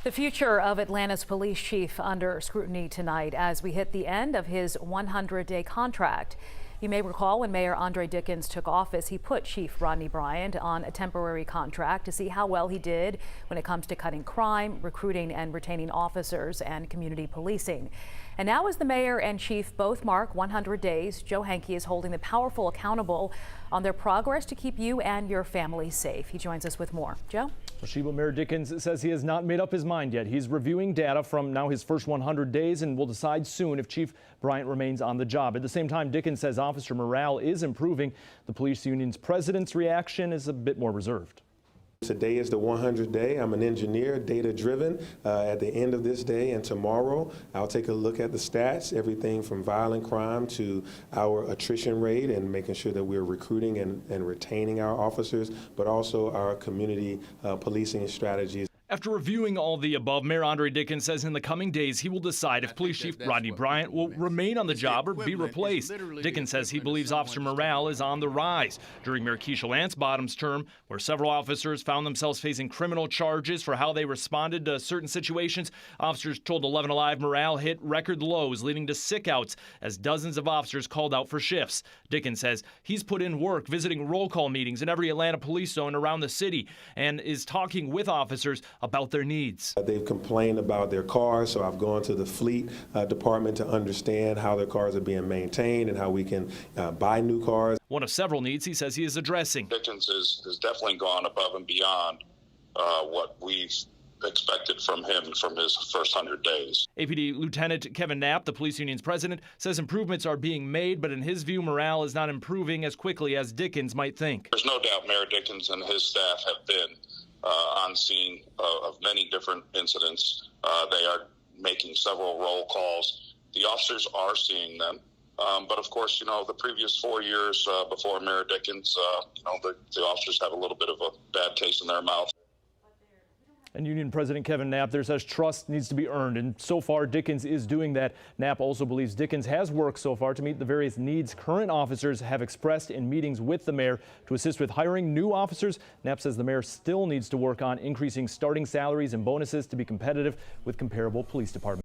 The future of Atlanta's police chief under scrutiny tonight as we hit the end of his 100-day contract. You may recall when Mayor Andre Dickens took office, he put Chief Rodney Bryant on a temporary contract to see how well he did when it comes to cutting crime, recruiting and retaining officers, and community policing. And now as the mayor and chief both mark 100 days, Joe Henke is holding the powerful accountable on their progress to keep you and your family safe. He joins us with more. Joe? Mayor Dickens says he has not made up his mind yet. He's reviewing data from now his first 100 days and will decide soon if Chief Bryant remains on the job. At the same time, Dickens says officer morale is improving. The police union's president's reaction is a bit more reserved. Today is the 100th day. I'm an engineer, data-driven. At the end of this day and tomorrow, I'll take a look at the stats, everything from violent crime to our attrition rate and making sure that we're recruiting and retaining our officers, but also our community policing strategies. After reviewing all the above, Mayor Andre Dickens says in the coming days he will decide if Police Chief Rodney Bryant will remain on the job or be replaced. Dickens says he believes officer morale is on the rise. During Mayor Keisha Lance-Bottom's term, where several officers found themselves facing criminal charges for how they responded to certain situations, officers told 11 Alive morale hit record lows, leading to sick-outs as dozens of officers called out for shifts. Dickens says he's put in work visiting roll call meetings in every Atlanta police zone around the city and is talking with officers about their needs. They've complained about their cars, so I've gone to the fleet department to understand how their cars are being maintained and how we can buy new cars. One of several needs he says he is addressing. Dickens has definitely gone above and beyond what we've expected from him from his first 100 days. APD Lieutenant Kevin Knapp, the police union's president, says improvements are being made, but in his view, morale is not improving as quickly as Dickens might think. There's no doubt Mayor Dickens and his staff have been on scene of many different incidents. They are making several roll calls. The officers are seeing them. But of course, the previous 4 years before Mayor Dickens, the officers have a little bit of a bad taste in their mouth. And Union President Kevin Knapp there says trust needs to be earned, and so far Dickens is doing that. Knapp also believes Dickens has worked so far to meet the various needs current officers have expressed in meetings with the mayor to assist with hiring new officers. Knapp says the mayor still needs to work on increasing starting salaries and bonuses to be competitive with comparable police departments.